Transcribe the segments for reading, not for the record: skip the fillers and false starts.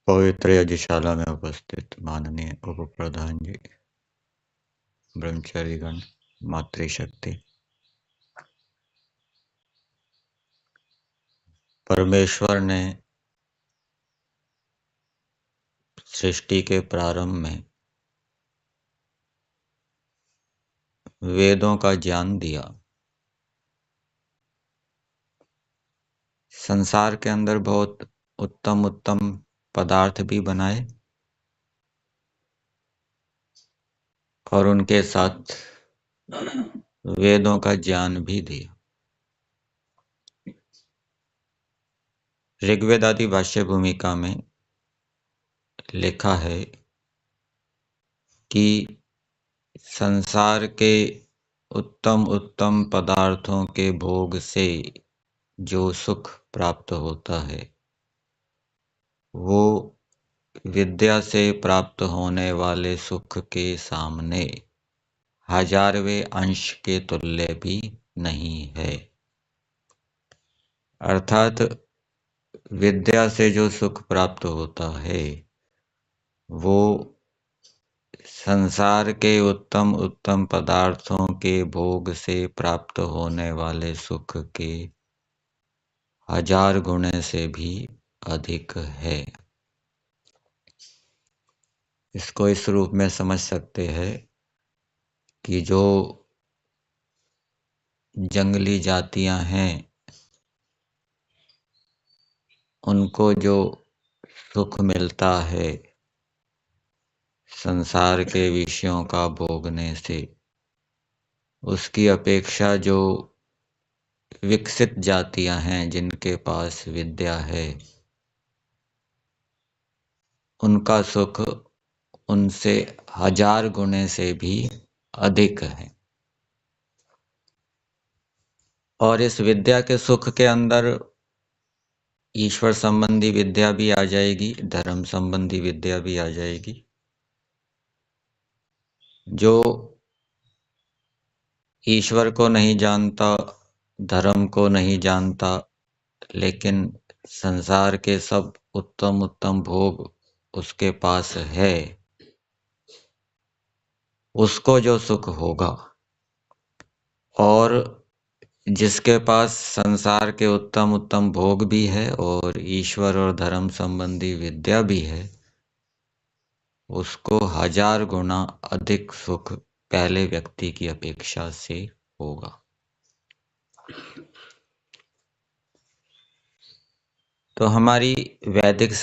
पवित्र यज्ञशाला में उपस्थित माननीय उप प्रधान जी, ब्रह्मचारीगण, मातृशक्ति, परमेश्वर ने सृष्टि के प्रारंभ में वेदों का ज्ञान दिया। संसार के अंदर बहुत उत्तम उत्तम पदार्थ भी बनाए और उनके साथ वेदों का ज्ञान भी दिया। ऋग्वेद आदि भाष्य भूमिका में लिखा है कि संसार के उत्तम उत्तम पदार्थों के भोग से जो सुख प्राप्त होता है वो विद्या से प्राप्त होने वाले सुख के सामने हजारवें अंश के तुल्य भी नहीं है। अर्थात विद्या से जो सुख प्राप्त होता है वो संसार के उत्तम उत्तम पदार्थों के भोग से प्राप्त होने वाले सुख के 1000 गुणे से भी अधिक है। इसको इस रूप में समझ सकते हैं कि जो जंगली जातियां हैं उनको जो सुख मिलता है संसार के विषयों का भोगने से, उसकी अपेक्षा जो विकसित जातियां हैं जिनके पास विद्या है उनका सुख उनसे 1000 गुणे से भी अधिक है। और इस विद्या के सुख के अंदर ईश्वर संबंधी विद्या भी आ जाएगी, धर्म संबंधी विद्या भी आ जाएगी। जो ईश्वर को नहीं जानता, धर्म को नहीं जानता, लेकिन संसार के सब उत्तम उत्तम भोग उसके पास है, उसको जो सुख होगा, और जिसके पास संसार के उत्तम उत्तम भोग भी है और ईश्वर और धर्म संबंधी विद्या भी है, उसको 1000 गुना अधिक सुख पहले व्यक्ति की अपेक्षा से होगा। तो हमारी वैदिक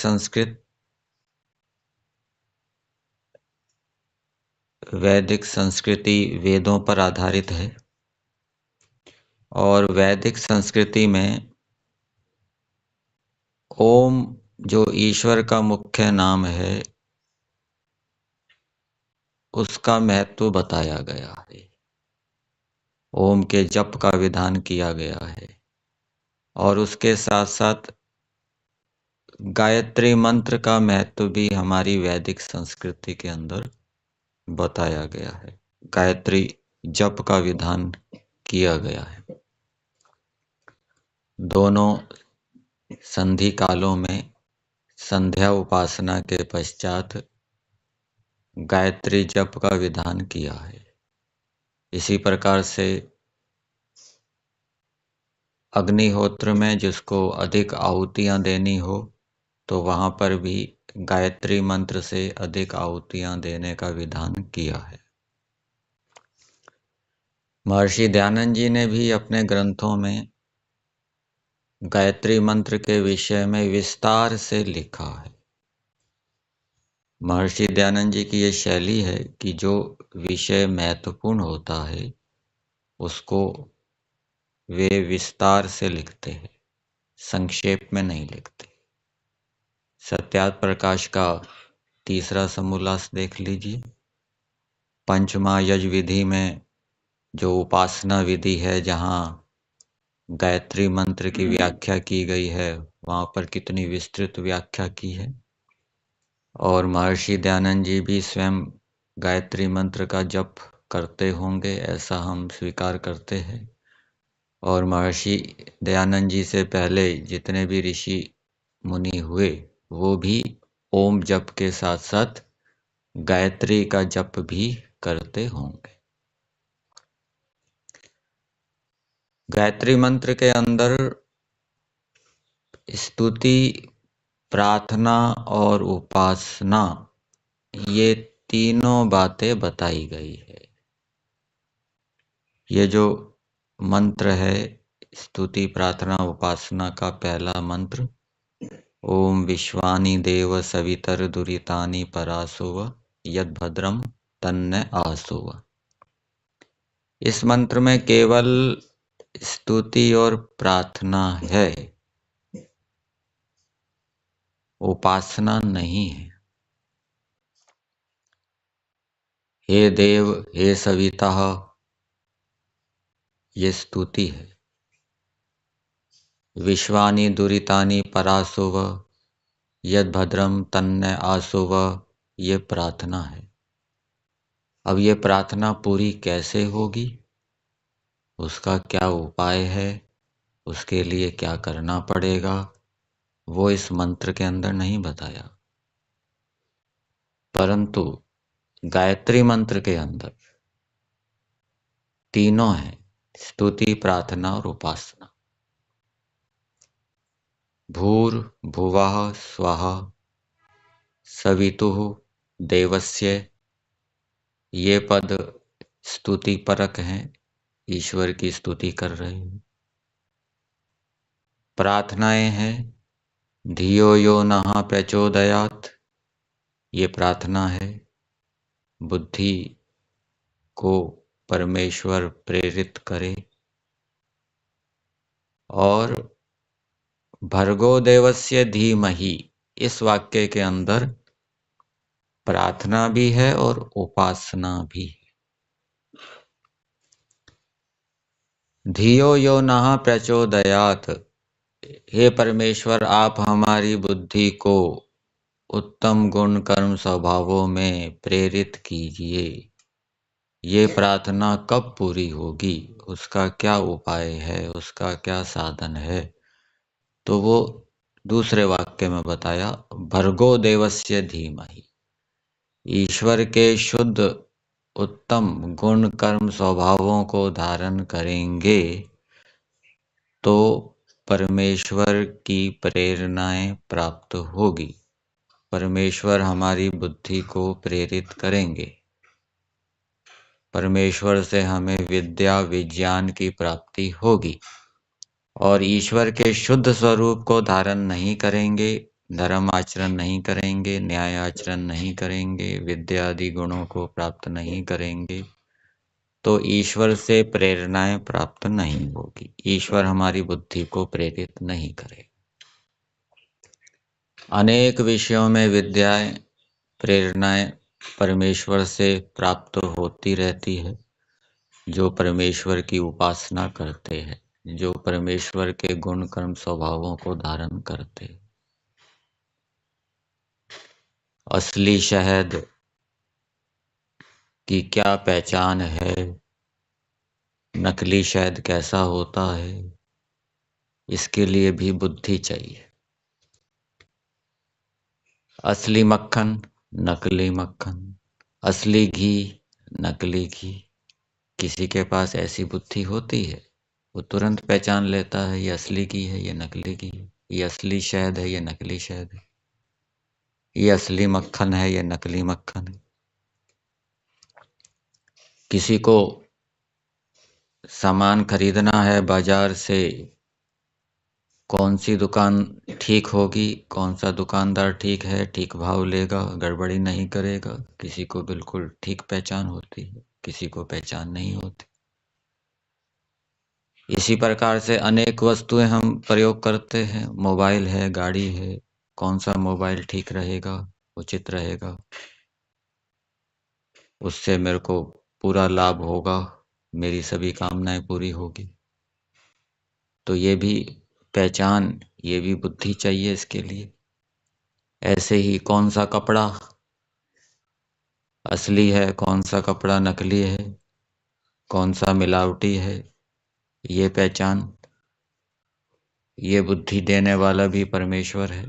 संस्कृति वेदों पर आधारित है और वैदिक संस्कृति में ओम जो ईश्वर का मुख्य नाम है उसका महत्व बताया गया है। ओम के जप का विधान किया गया है और उसके साथ साथ गायत्री मंत्र का महत्व भी हमारी वैदिक संस्कृति के अंदर बताया गया है। गायत्री जप का विधान किया गया है। दोनों संधि कालों में संध्या उपासना के पश्चात गायत्री जप का विधान किया है। इसी प्रकार से अग्निहोत्र में जिसको अधिक आहुतियां देनी हो तो वहां पर भी गायत्री मंत्र से अधिक आहुतियां देने का विधान किया है। महर्षि दयानंद जी ने भी अपने ग्रंथों में गायत्री मंत्र के विषय में विस्तार से लिखा है। महर्षि दयानंद जी की ये शैली है कि जो विषय महत्वपूर्ण होता है उसको वे विस्तार से लिखते हैं, संक्षेप में नहीं लिखते। सत्यार्थ प्रकाश का तीसरा समोल्लास देख लीजिए। पंचमहायज्ञ विधि में जो उपासना विधि है जहाँ गायत्री मंत्र की व्याख्या की गई है वहाँ पर कितनी विस्तृत व्याख्या की है। और महर्षि दयानंद जी भी स्वयं गायत्री मंत्र का जप करते होंगे ऐसा हम स्वीकार करते हैं। और महर्षि दयानंद जी से पहले जितने भी ऋषि मुनि हुए वो भी ओम जप के साथ साथ गायत्री का जप भी करते होंगे। गायत्री मंत्र के अंदर स्तुति, प्रार्थना और उपासना, ये तीनों बातें बताई गई है। ये जो मंत्र है स्तुति, प्रार्थना, उपासना का पहला मंत्र, ओम विश्वानि देव सवितर दुरितानि परासुव यद भद्रम तन्न आसुव। इस मंत्र में केवल स्तुति और प्रार्थना है, उपासना नहीं है। हे देव, हे सविता, ये स्तुति है। विश्वानि दुरितानि परासुव यद भद्रम तन्न आसुव, ये प्रार्थना है। अब ये प्रार्थना पूरी कैसे होगी, उसका क्या उपाय है, उसके लिए क्या करना पड़ेगा, वो इस मंत्र के अंदर नहीं बताया। परंतु गायत्री मंत्र के अंदर तीनों हैं, स्तुति, प्रार्थना और उपासना। भूर्भुवः स्वः सवितुः देवस्य, ये पद स्तुति परक हैं, ईश्वर की स्तुति कर रहे हैं। प्रार्थनाएं हैं, धियो यो नः प्रचोदयात्, ये प्रार्थना है, बुद्धि को परमेश्वर प्रेरित करे। और भर्गो देवस्य धीमहि, इस वाक्य के अंदर प्रार्थना भी है और उपासना भी है। धियो यो नः प्रचोदयात्, हे परमेश्वर आप हमारी बुद्धि को उत्तम गुण कर्म स्वभावों में प्रेरित कीजिए। ये प्रार्थना कब पूरी होगी, उसका क्या उपाय है, उसका क्या साधन है, तो वो दूसरे वाक्य में बताया, भर्गो देवस्य धीमहि। ईश्वर के शुद्ध उत्तम गुण कर्म स्वभावों को धारण करेंगे तो परमेश्वर की प्रेरणाएं प्राप्त होगी। परमेश्वर हमारी बुद्धि को प्रेरित करेंगे। परमेश्वर से हमें विद्या विज्ञान की प्राप्ति होगी। और ईश्वर के शुद्ध स्वरूप को धारण नहीं करेंगे, धर्म आचरण नहीं करेंगे, न्याय आचरण नहीं करेंगे, विद्या आदि गुणों को प्राप्त नहीं करेंगे, तो ईश्वर से प्रेरणाएं प्राप्त नहीं होगी। ईश्वर हमारी बुद्धि को प्रेरित नहीं करे। अनेक विषयों में विद्याएं, प्रेरणाएं परमेश्वर से प्राप्त होती रहती है, जो परमेश्वर की उपासना करते हैं, जो परमेश्वर के गुण कर्म स्वभावों को धारण करते हैं। असली शहद की क्या पहचान है, नकली शहद कैसा होता है, इसके लिए भी बुद्धि चाहिए। असली मक्खन, नकली मक्खन, असली घी, नकली घी, किसी के पास ऐसी बुद्धि होती है, वो तुरंत पहचान लेता है ये असली घी है, ये नकली घी है, ये असली शहद है, ये नकली शहद है, ये असली मक्खन है, ये नकली मक्खन है। किसी को सामान खरीदना है बाजार से, कौन सी दुकान ठीक होगी, कौन सा दुकानदार ठीक है, ठीक भाव लेगा, गड़बड़ी नहीं करेगा, किसी को बिल्कुल ठीक पहचान होती है, किसी को पहचान नहीं होती। इसी प्रकार से अनेक वस्तुएं हम प्रयोग करते हैं। मोबाइल है, गाड़ी है, कौन सा मोबाइल ठीक रहेगा, उचित रहेगा, उससे मेरे को पूरा लाभ होगा, मेरी सभी कामनाएं पूरी होगी। तो ये भी पहचान, ये भी बुद्धि चाहिए इसके लिए। ऐसे ही कौन सा कपड़ा असली है, कौन सा कपड़ा नकली है, कौन सा मिलावटी है, ये पहचान, ये बुद्धि देने वाला भी परमेश्वर है।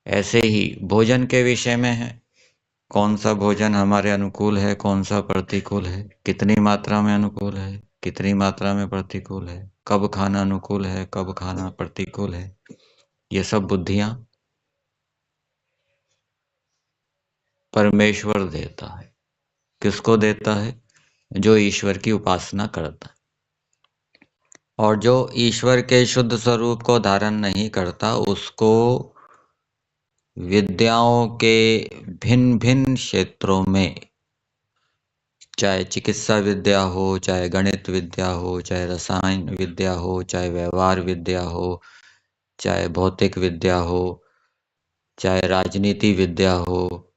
ऐसे ही भोजन के विषय में है, कौन सा भोजन हमारे अनुकूल है, कौन सा प्रतिकूल है, कितनी मात्रा में अनुकूल है, कितनी मात्रा में प्रतिकूल है, कब खाना अनुकूल है, कब खाना प्रतिकूल है, ये सब बुद्धियां परमेश्वर देता है। किसको देता है? जो ईश्वर की उपासना करता है। और जो ईश्वर के शुद्ध स्वरूप को धारण नहीं करता, उसको विद्याओं के भिन्न भिन्न क्षेत्रों में, चाहे चिकित्सा विद्या हो, चाहे गणित विद्या हो, चाहे रसायन विद्या हो, चाहे व्यवहार विद्या हो, चाहे भौतिक विद्या हो, चाहे राजनीति विद्या हो,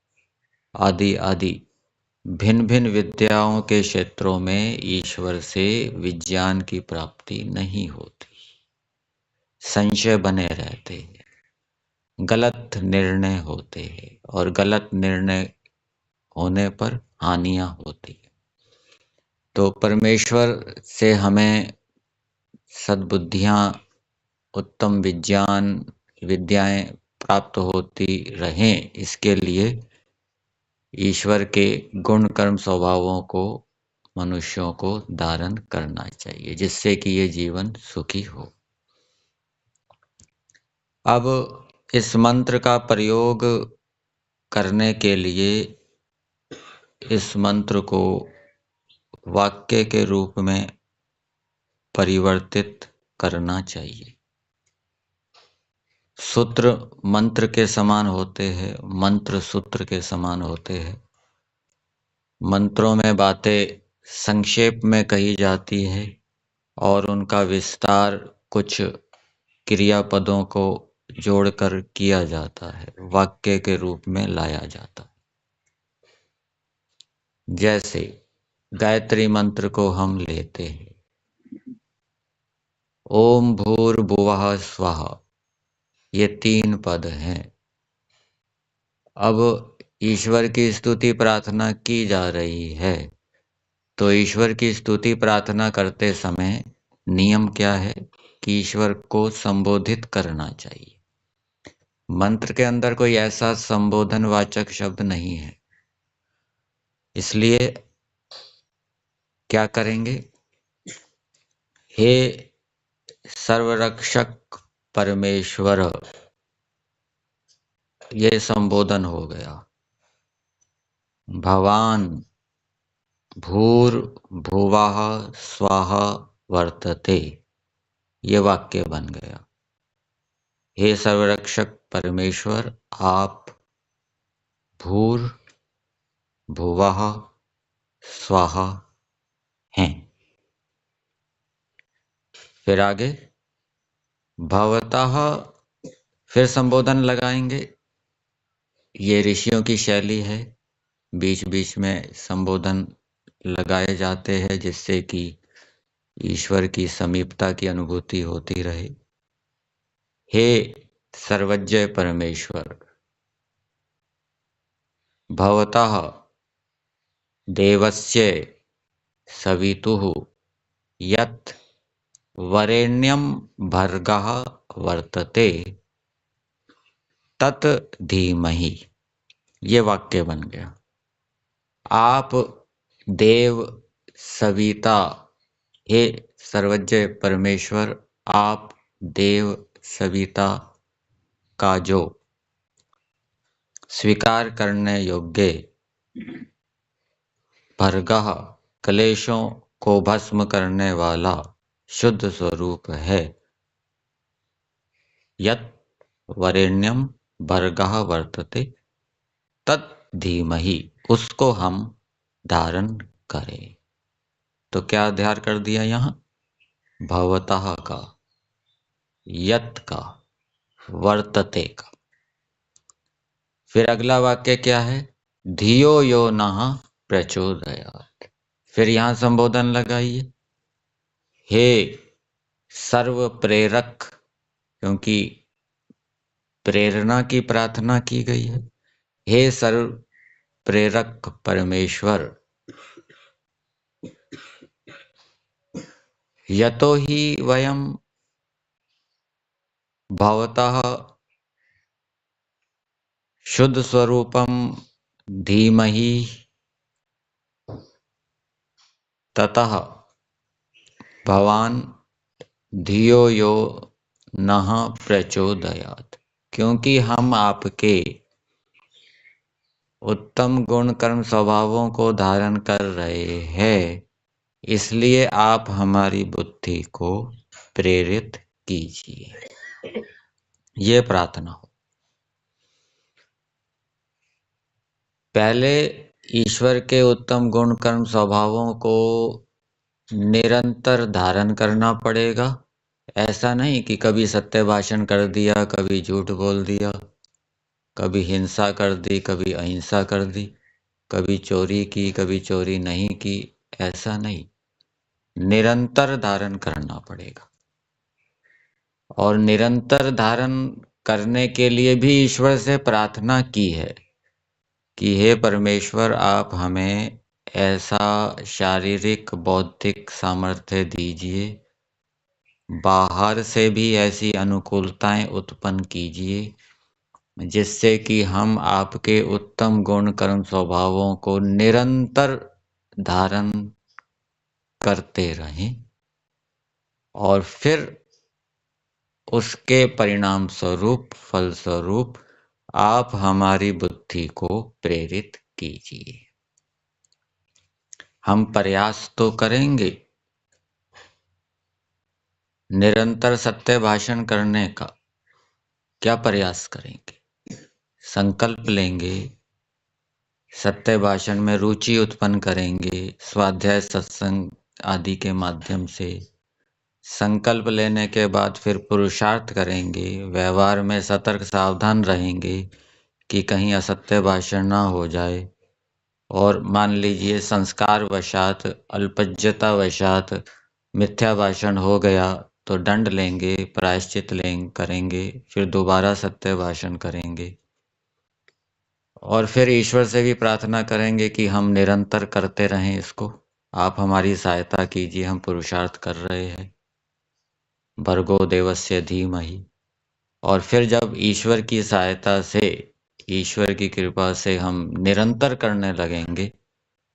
आदि आदि भिन्न भिन्न विद्याओं के क्षेत्रों में ईश्वर से विज्ञान की प्राप्ति नहीं होती। संशय बने रहते हैं, गलत निर्णय होते हैं, और गलत निर्णय होने पर हानियां होती है। तो परमेश्वर से हमें सद्बुद्धियां, उत्तम विज्ञान विद्याएं प्राप्त होती रहें, इसके लिए ईश्वर के गुण कर्म स्वभावों को मनुष्यों को धारण करना चाहिए, जिससे कि ये जीवन सुखी हो। अब इस मंत्र का प्रयोग करने के लिए इस मंत्र को वाक्य के रूप में परिवर्तित करना चाहिए। सूत्र मंत्र के समान होते हैं, मंत्र सूत्र के समान होते हैं। मंत्रों में बातें संक्षेप में कही जाती है और उनका विस्तार कुछ क्रियापदों को जोड़कर किया जाता है, वाक्य के रूप में लाया जाता है। जैसे गायत्री मंत्र को हम लेते हैं, ओम भूर्भुवः स्वः, ये 3 पद हैं। अब ईश्वर की स्तुति प्रार्थना की जा रही है, तो ईश्वर की स्तुति प्रार्थना करते समय नियम क्या है कि ईश्वर को संबोधित करना चाहिए। मंत्र के अंदर कोई ऐसा संबोधन वाचक शब्द नहीं है, इसलिए क्या करेंगे? हे सर्वरक्षक परमेश्वर, ये संबोधन हो गया। भवान भूर्भुवः स्वः वर्तते, ये वाक्य बन गया। हे सर्वरक्षक परमेश्वर, आप भूर्भुवः स्वः हैं। फिर आगे भवतः, फिर संबोधन लगाएंगे। ये ऋषियों की शैली है, बीच बीच में संबोधन लगाए जाते हैं, जिससे कि ईश्वर की समीपता की अनुभूति होती रहे। हे सर्वज्ञ परमेश्वर, भवतः देवस्य सवितुः यत् वरेण्यं भर्गः वर्तते तत् धीमहि, ये वाक्य बन गया। आप देव सविता, हे सर्वज्ञ परमेश्वर, आप देव सविता का जो स्वीकार करने योग्य भर्गः, क्लेशों को भस्म करने वाला शुद्ध स्वरूप है, यत् वरेण्यम भर्गः वर्तते तत् धीमहि, उसको हम धारण करें। तो क्या अध्यार कर दिया यहाँ? भवतः का, यत् का, वर्तते का। फिर अगला वाक्य क्या है? धियो यो नः प्रचोदयात्, फिर यहाँ संबोधन लगाइए। हे सर्व प्रेरक, क्योंकि प्रेरणा की प्रार्थना की गई है। हे सर्व प्रेरक परमेश्वर, यतो हि वयं भवतः शुद्ध स्वरूपम धीमहि ततः भवान धियो यो नः प्रचोदयात्। क्योंकि हम आपके उत्तम गुण कर्म स्वभावों को धारण कर रहे हैं, इसलिए आप हमारी बुद्धि को प्रेरित कीजिए। ये प्रार्थना हो। पहले ईश्वर के उत्तम गुण कर्म स्वभावों को निरंतर धारण करना पड़ेगा। ऐसा नहीं कि कभी सत्य भाषण कर दिया, कभी झूठ बोल दिया, कभी हिंसा कर दी, कभी अहिंसा कर दी, कभी चोरी की, कभी चोरी नहीं की। ऐसा नहीं, निरंतर धारण करना पड़ेगा। और निरंतर धारण करने के लिए भी ईश्वर से प्रार्थना की है कि हे परमेश्वर, आप हमें ऐसा शारीरिक बौद्धिक सामर्थ्य दीजिए, बाहर से भी ऐसी अनुकूलताएं उत्पन्न कीजिए जिससे कि हम आपके उत्तम गुण कर्म स्वभावों को निरंतर धारण करते रहें, और फिर उसके परिणाम स्वरूप, फल स्वरूप आप हमारी बुद्धि को प्रेरित कीजिए। हम प्रयास तो करेंगे निरंतर सत्य भाषण करने का। क्या प्रयास करेंगे? संकल्प लेंगे, सत्य भाषण में रुचि उत्पन्न करेंगे, स्वाध्याय सत्संग आदि के माध्यम से। संकल्प लेने के बाद फिर पुरुषार्थ करेंगे, व्यवहार में सतर्क सावधान रहेंगे कि कहीं असत्य भाषण ना हो जाए। और मान लीजिए संस्कार वशात, अल्पज्यता वशात मिथ्या भाषण हो गया तो दंड लेंगे, प्रायश्चित करेंगे, फिर दोबारा सत्य भाषण करेंगे। और फिर ईश्वर से भी प्रार्थना करेंगे कि हम निरंतर करते रहें इसको। आप हमारी सहायता कीजिए, हम पुरुषार्थ कर रहे हैं। भर्गो देवस्य धीमहि। और फिर जब ईश्वर की सहायता से, ईश्वर की कृपा से हम निरंतर करने लगेंगे,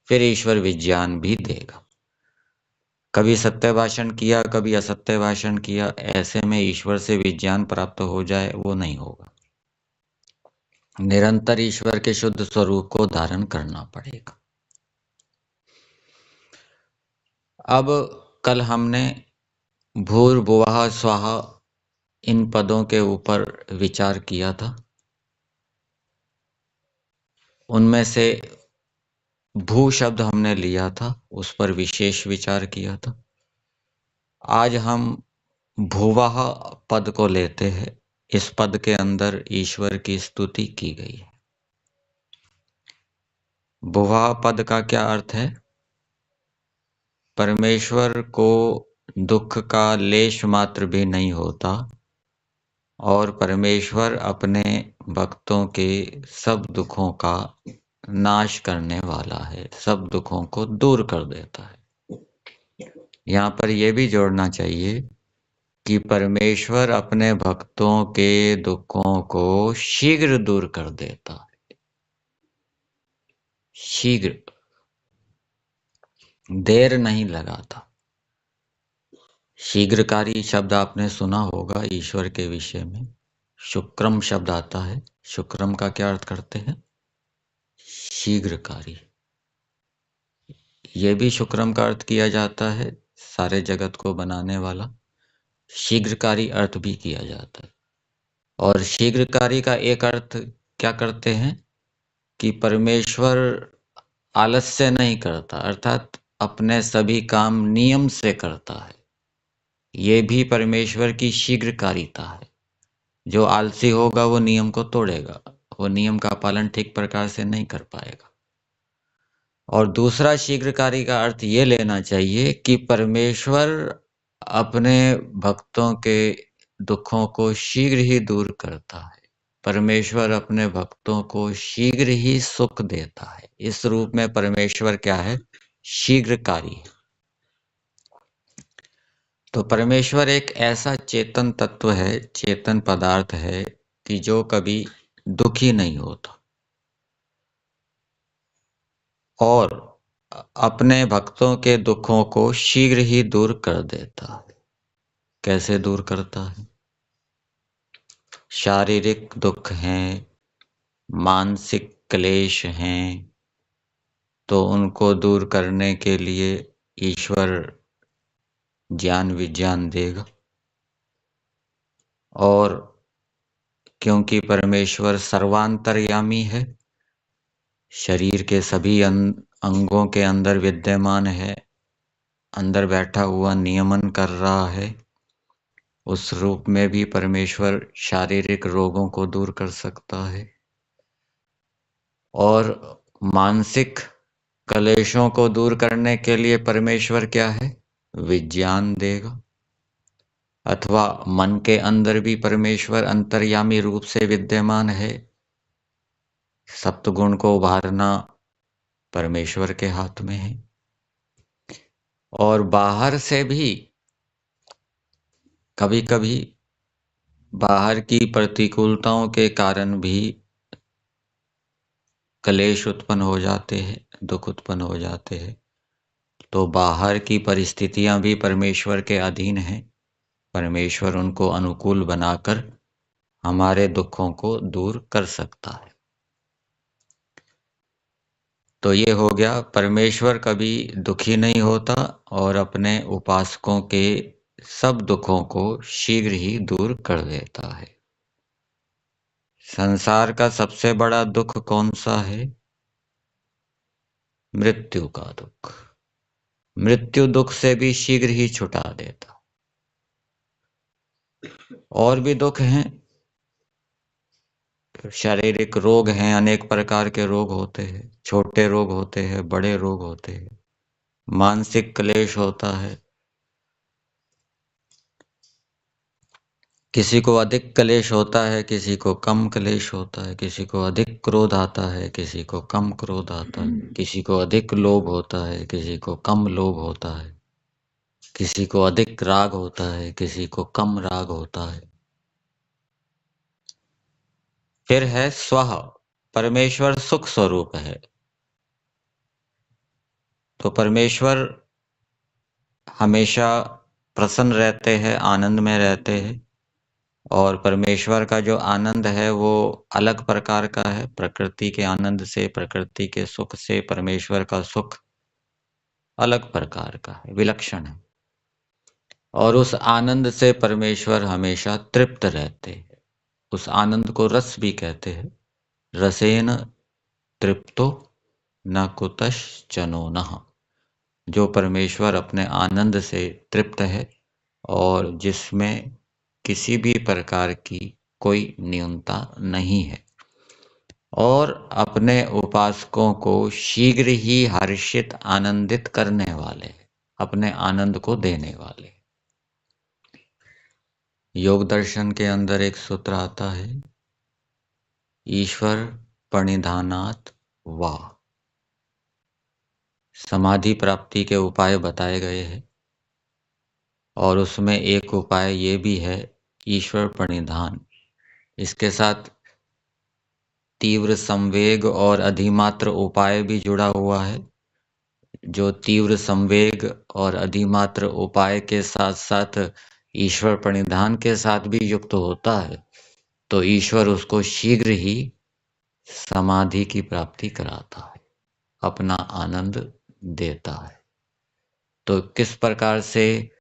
फिर ईश्वर विज्ञान भी देगा। कभी सत्य भाषण किया, कभी असत्य भाषण किया, ऐसे में ईश्वर से विज्ञान प्राप्त हो जाए, वो नहीं होगा। निरंतर ईश्वर के शुद्ध स्वरूप को धारण करना पड़ेगा। अब कल हमने भूर्भुवः स्वः इन पदों के ऊपर विचार किया था। उनमें से भू शब्द हमने लिया था, उस पर विशेष विचार किया था। आज हम भुवः पद को लेते हैं। इस पद के अंदर ईश्वर की स्तुति की गई है। भुवः पद का क्या अर्थ है? परमेश्वर को दुख का लेश मात्र भी नहीं होता, और परमेश्वर अपने भक्तों के सब दुखों का नाश करने वाला है, सब दुखों को दूर कर देता है। यहाँ पर यह भी जोड़ना चाहिए कि परमेश्वर अपने भक्तों के दुखों को शीघ्र दूर कर देता है। शीघ्र, देर नहीं लगाता। शीघ्रकारी शब्द आपने सुना होगा ईश्वर के विषय में। शुक्रम शब्द आता है। शुक्रम का क्या अर्थ करते हैं? शीघ्रकारी। ये भी शुक्रम का अर्थ किया जाता है, सारे जगत को बनाने वाला। शीघ्रकारी अर्थ भी किया जाता है। और शीघ्रकारी का एक अर्थ क्या करते हैं कि परमेश्वर आलस्य नहीं करता, अर्थात अपने सभी काम नियम से करता है। ये भी परमेश्वर की शीघ्रकारिता है। जो आलसी होगा वो नियम को तोड़ेगा, वो नियम का पालन ठीक प्रकार से नहीं कर पाएगा। और दूसरा शीघ्रकारी का अर्थ ये लेना चाहिए कि परमेश्वर अपने भक्तों के दुखों को शीघ्र ही दूर करता है। परमेश्वर अपने भक्तों को शीघ्र ही सुख देता है। इस रूप में परमेश्वर क्या है? शीघ्रकारी। तो परमेश्वर एक ऐसा चेतन तत्व है, चेतन पदार्थ है कि जो कभी दुखी नहीं होता और अपने भक्तों के दुखों को शीघ्र ही दूर कर देता है। कैसे दूर करता है? शारीरिक दुख हैं, मानसिक क्लेश हैं, तो उनको दूर करने के लिए ईश्वर ज्ञान विज्ञान देगा। और क्योंकि परमेश्वर सर्वांतर्यामी है, शरीर के सभी अंगों के अंदर विद्यमान है, अंदर बैठा हुआ नियमन कर रहा है, उस रूप में भी परमेश्वर शारीरिक रोगों को दूर कर सकता है। और मानसिक कलेशों को दूर करने के लिए परमेश्वर क्या है? विज्ञान देगा। अथवा मन के अंदर भी परमेश्वर अंतर्यामी रूप से विद्यमान है। सप्तगुण को उभारना परमेश्वर के हाथ में है। और बाहर से भी कभी कभी बाहर की प्रतिकूलताओं के कारण भी क्लेश उत्पन्न हो जाते हैं, दुख उत्पन्न हो जाते हैं। तो बाहर की परिस्थितियां भी परमेश्वर के अधीन हैं। परमेश्वर उनको अनुकूल बनाकर हमारे दुखों को दूर कर सकता है। तो ये हो गया, परमेश्वर कभी दुखी नहीं होता और अपने उपासकों के सब दुखों को शीघ्र ही दूर कर देता है। संसार का सबसे बड़ा दुख कौन सा है? मृत्यु का दुख। मृत्यु दुख से भी शीघ्र ही छुटा देता। और भी दुख हैं, शारीरिक रोग हैं, अनेक प्रकार के रोग होते हैं, छोटे रोग होते हैं, बड़े रोग होते हैं, मानसिक क्लेश होता है। किसी को अधिक क्लेश होता है, किसी को कम क्लेश होता है, किसी को अधिक क्रोध आता है, किसी को कम क्रोध आता है, किसी को अधिक लोभ होता है, किसी को कम लोभ होता है, किसी को अधिक राग होता है, किसी को कम राग होता है। फिर है स्वः, परमेश्वर सुख स्वरूप है। तो परमेश्वर हमेशा प्रसन्न रहते हैं, आनंद में रहते हैं। और परमेश्वर का जो आनंद है वो अलग प्रकार का है। प्रकृति के आनंद से, प्रकृति के सुख से परमेश्वर का सुख अलग प्रकार का है, विलक्षण है। और उस आनंद से परमेश्वर हमेशा तृप्त रहते हैं। उस आनंद को रस भी कहते हैं। रसेन तृप्तो न कुतश्चनो नः। जो परमेश्वर अपने आनंद से तृप्त है और जिसमें किसी भी प्रकार की कोई न्यूनता नहीं है, और अपने उपासकों को शीघ्र ही हर्षित आनंदित करने वाले, अपने आनंद को देने वाले। योग दर्शन के अंदर एक सूत्र आता है, ईश्वर प्रणिधानात् वा। समाधि प्राप्ति के उपाय बताए गए हैं और उसमें एक उपाय ये भी है, ईश्वर प्रणिधान। इसके साथ तीव्र संवेग और अधिमात्र उपाय भी जुड़ा हुआ है। जो तीव्र संवेग और अधिमात्र उपाय के साथ साथ ईश्वर प्रणिधान के साथ भी युक्त होता है, तो ईश्वर उसको शीघ्र ही समाधि की प्राप्ति कराता है, अपना आनंद देता है। तो किस प्रकार से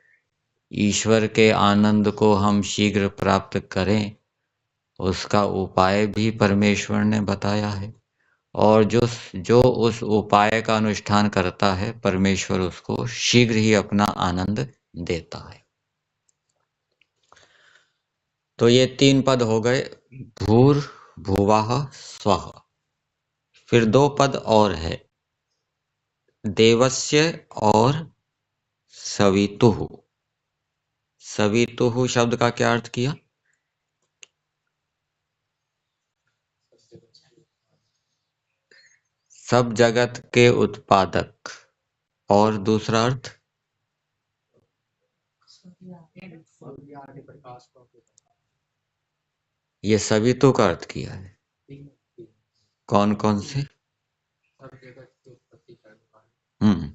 ईश्वर के आनंद को हम शीघ्र प्राप्त करें, उसका उपाय भी परमेश्वर ने बताया है। और जो उस उपाय का अनुष्ठान करता है, परमेश्वर उसको शीघ्र ही अपना आनंद देता है। तो ये 3 पद हो गए, भूर भुवः स्वः। फिर 2 पद और है, देवस्य और सवितुः। सवितुः शब्द का क्या अर्थ किया? सब जगत के उत्पादक। और दूसरा अर्थ? ये सवितु का अर्थ किया है। कौन कौन से? हम्म।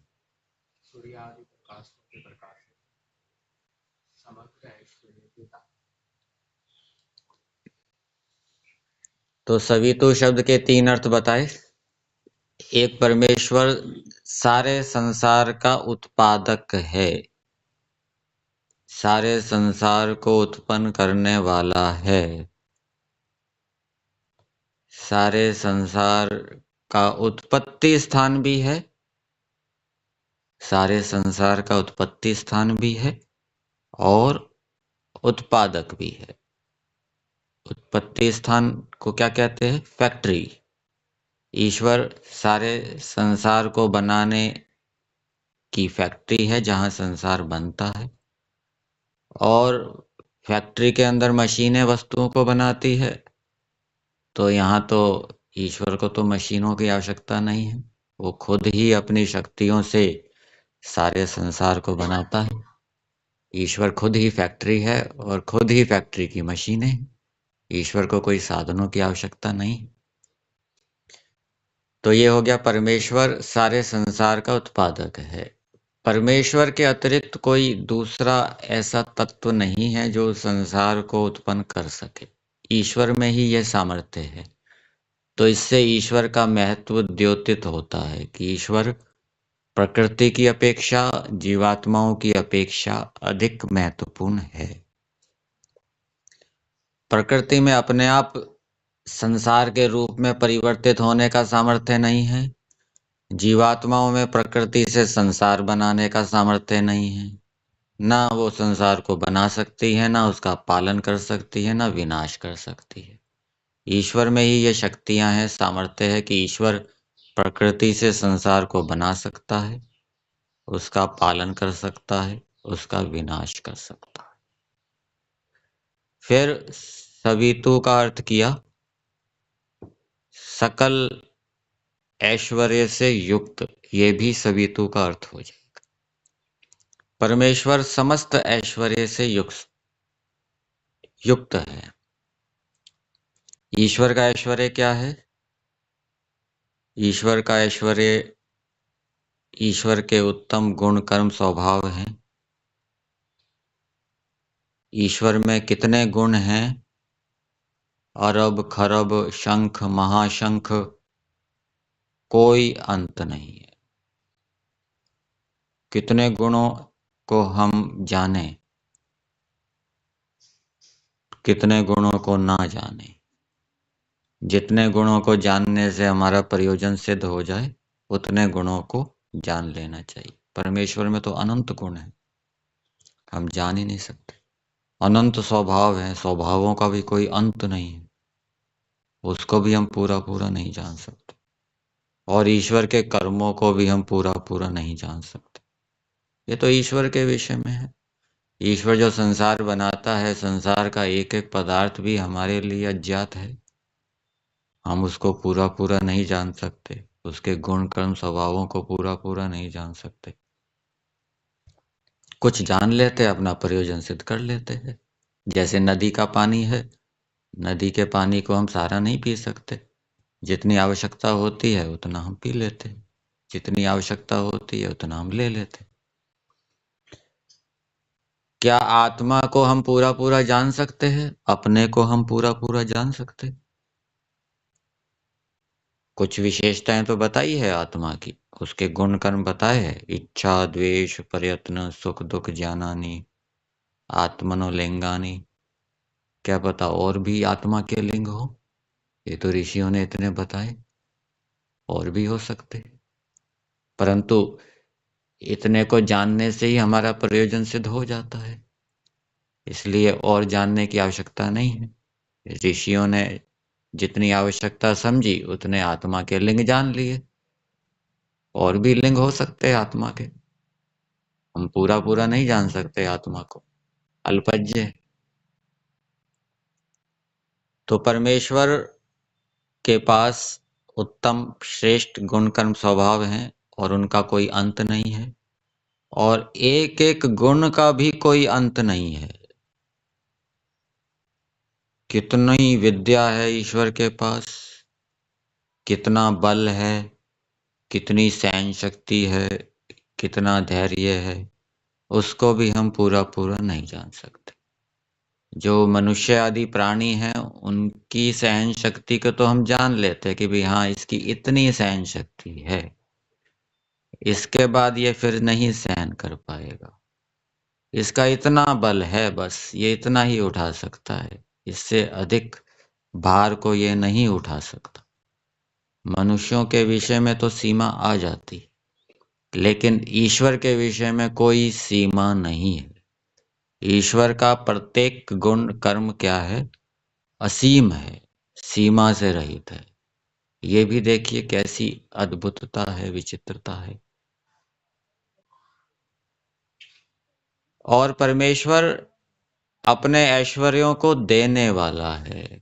तो सवितु शब्द के 3 अर्थ बताए। एक, परमेश्वर सारे संसार का उत्पादक है, सारे संसार को उत्पन्न करने वाला है, सारे संसार का उत्पत्ति स्थान भी है, सारे संसार का उत्पत्ति स्थान भी है और उत्पादक भी है। उत्पत्ति स्थान को क्या कहते हैं? फैक्ट्री। ईश्वर सारे संसार को बनाने की फैक्ट्री है जहां संसार बनता है, और फैक्ट्री के अंदर मशीनें वस्तुओं को बनाती है। तो यहाँ तो ईश्वर को तो मशीनों की आवश्यकता नहीं है, वो खुद ही अपनी शक्तियों से सारे संसार को बनाता है। ईश्वर खुद ही फैक्ट्री है और खुद ही फैक्ट्री की मशीनें हैं। ईश्वर को कोई साधनों की आवश्यकता नहीं। तो ये हो गया, परमेश्वर सारे संसार का उत्पादक है। परमेश्वर के अतिरिक्त कोई दूसरा ऐसा तत्व नहीं है जो संसार को उत्पन्न कर सके। ईश्वर में ही यह सामर्थ्य है। तो इससे ईश्वर का महत्व द्योतित होता है कि ईश्वर प्रकृति की अपेक्षा, जीवात्माओं की अपेक्षा अधिक महत्वपूर्ण है। प्रकृति में अपने आप संसार के रूप में परिवर्तित होने का सामर्थ्य नहीं है। जीवात्माओं में प्रकृति से संसार बनाने का सामर्थ्य नहीं है। ना वो संसार को बना सकती है, ना उसका पालन कर सकती है, ना विनाश कर सकती है। ईश्वर में ही ये शक्तियां हैं, सामर्थ्य है कि ईश्वर प्रकृति से संसार को बना सकता है, उसका पालन कर सकता है, उसका विनाश कर सकता है। फिर सवितु का अर्थ किया सकल ऐश्वर्य से युक्त, ये भी सवितु का अर्थ हो जाएगा। परमेश्वर समस्त ऐश्वर्य से युक्त है। ईश्वर का ऐश्वर्य क्या है? ईश्वर का ऐश्वर्य ईश्वर के उत्तम गुण कर्म स्वभाव हैं। ईश्वर में कितने गुण हैं? अरब खरब शंख महाशंख, कोई अंत नहीं है। कितने गुणों को हम जाने, कितने गुणों को ना जाने। जितने गुणों को जानने से हमारा प्रयोजन सिद्ध हो जाए, उतने गुणों को जान लेना चाहिए। परमेश्वर में तो अनंत गुण है, हम जान ही नहीं सकते। अनंत स्वभाव है, स्वभावों का भी कोई अंत नहीं है, उसको भी हम पूरा पूरा नहीं जान सकते। और ईश्वर के कर्मों को भी हम पूरा पूरा नहीं जान सकते। ये तो ईश्वर के विषय में है। ईश्वर जो संसार बनाता है, संसार का एक एक पदार्थ भी हमारे लिए अज्ञात है। हम उसको पूरा पूरा नहीं जान सकते, उसके गुण कर्म स्वभावों को पूरा पूरा नहीं जान सकते। कुछ जान लेते, अपना प्रयोजन सिद्ध कर लेते हैं। जैसे नदी का पानी है, नदी के पानी को हम सारा नहीं पी सकते। जितनी आवश्यकता होती है उतना हम पी लेते, जितनी आवश्यकता होती है उतना हम ले लेते। क्या आत्मा को हम पूरा पूरा जान सकते हैं? अपने को हम पूरा पूरा जान सकते? कुछ विशेषताएं तो बताई है आत्मा की, उसके गुण कर्म बताए हैं। इच्छा द्वेष प्रयत्न सुख दुख ज्ञानानि आत्मनो लिंगानि। क्या पता और भी आत्मा के लिंग हो, ये तो ऋषियों ने इतने बताए, और भी हो सकते। परंतु इतने को जानने से ही हमारा प्रयोजन सिद्ध हो जाता है, इसलिए और जानने की आवश्यकता नहीं है। ऋषियों ने जितनी आवश्यकता समझी उतने आत्मा के लिंग जान लिए। और भी लिंग हो सकते हैं आत्मा के, हम पूरा पूरा नहीं जान सकते आत्मा को, अल्पज्ञ। तो परमेश्वर के पास उत्तम श्रेष्ठ गुण कर्म स्वभाव हैं और उनका कोई अंत नहीं है, और एक एक गुण का भी कोई अंत नहीं है। कितनी विद्या है ईश्वर के पास, कितना बल है, कितनी सहन शक्ति है, कितना धैर्य है, उसको भी हम पूरा पूरा नहीं जान सकते। जो मनुष्य आदि प्राणी हैं उनकी सहन शक्ति को तो हम जान लेते हैं कि भाई हाँ इसकी इतनी सहन शक्ति है, इसके बाद ये फिर नहीं सहन कर पाएगा, इसका इतना बल है, बस ये इतना ही उठा सकता है, इससे अधिक भार को ये नहीं उठा सकता। मनुष्यों के विषय में तो सीमा आ जाती, लेकिन ईश्वर के विषय में कोई सीमा नहीं है। ईश्वर का प्रत्येक गुण कर्म क्या है, असीम है, सीमा से रहित है। ये भी देखिए कैसी अद्भुतता है, विचित्रता है। और परमेश्वर अपने ऐश्वर्यों को देने वाला है।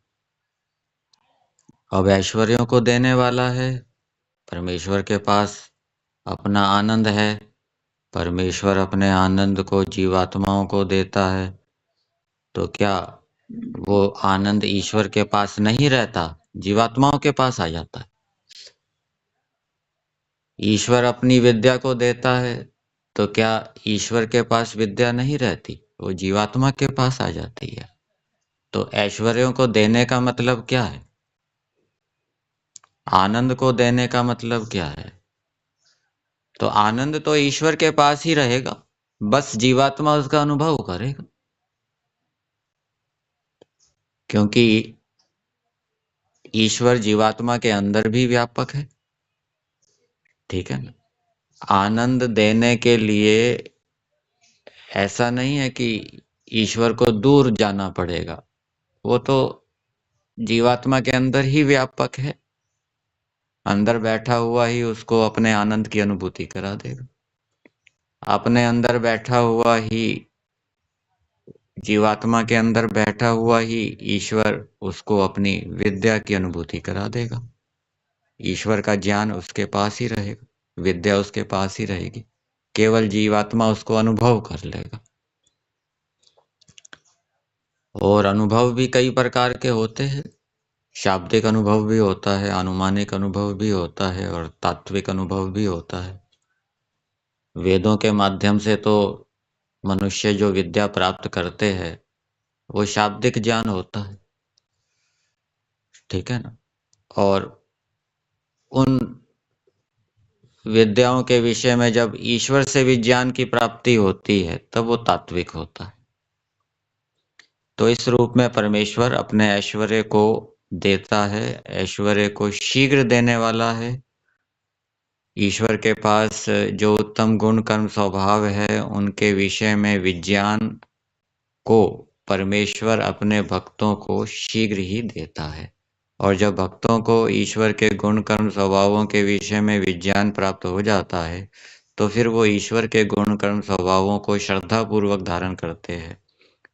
अब ऐश्वर्यों को देने वाला है, परमेश्वर के पास अपना आनंद है, परमेश्वर अपने आनंद को जीवात्माओं को देता है, तो क्या वो आनंद ईश्वर के पास नहीं रहता, जीवात्माओं के पास आ जाता है। ईश्वर अपनी विद्या को देता है, तो क्या ईश्वर के पास विद्या नहीं रहती, वो जीवात्मा के पास आ जाती है। तो ऐश्वर्यों को देने का मतलब क्या है, आनंद को देने का मतलब क्या है। तो आनंद तो ईश्वर के पास ही रहेगा, बस जीवात्मा उसका अनुभव करेगा, क्योंकि ईश्वर जीवात्मा के अंदर भी व्यापक है। ठीक है ना। आनंद देने के लिए ऐसा नहीं है कि ईश्वर को दूर जाना पड़ेगा, वो तो जीवात्मा के अंदर ही व्यापक है, अंदर बैठा हुआ ही उसको अपने आनंद की अनुभूति करा देगा। अपने अंदर बैठा हुआ ही, जीवात्मा के अंदर बैठा हुआ ही ईश्वर उसको अपनी विद्या की अनुभूति करा देगा। ईश्वर का ज्ञान उसके पास ही रहेगा, विद्या उसके पास ही रहेगी, केवल जीवात्मा उसको अनुभव कर लेगा। और अनुभव भी कई प्रकार के होते हैं, शाब्दिक अनुभव भी होता है, अनुमानिक अनुभव भी होता है, और तात्विक अनुभव भी होता है। वेदों के माध्यम से तो मनुष्य जो विद्या प्राप्त करते हैं वो शाब्दिक ज्ञान होता है, ठीक है ना। और उन विद्याओं के विषय में जब ईश्वर से भी ज्ञान की प्राप्ति होती है तब वो तात्विक होता है। तो इस रूप में परमेश्वर अपने ऐश्वर्य को देता है, ऐश्वर्य को शीघ्र देने वाला है। ईश्वर के पास जो उत्तम गुण कर्म स्वभाव है उनके विषय में विज्ञान को परमेश्वर अपने भक्तों को शीघ्र ही देता है। और जब भक्तों को ईश्वर के गुण कर्म स्वभावों के विषय में विज्ञान प्राप्त हो जाता है तो फिर वो ईश्वर के गुण कर्म स्वभावों को श्रद्धापूर्वक धारण करते हैं।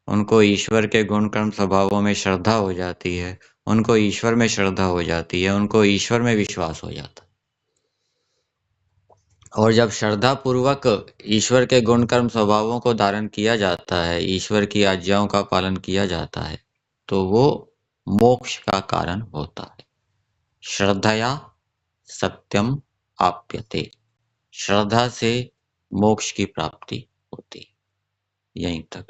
उनको ईश्वर के गुण कर्म स्वभावों में श्रद्धा हो जाती है, उनको ईश्वर में श्रद्धा हो जाती है, उनको ईश्वर में विश्वास हो जाता है। और जब श्रद्धा पूर्वक ईश्वर के गुण कर्म स्वभावों को धारण किया जाता है, ईश्वर की आज्ञाओं का पालन किया जाता है, तो वो मोक्ष का कारण होता है। श्रद्धया सत्यम आप्यते, श्रद्धा से मोक्ष की प्राप्ति होती है। यहीं तक।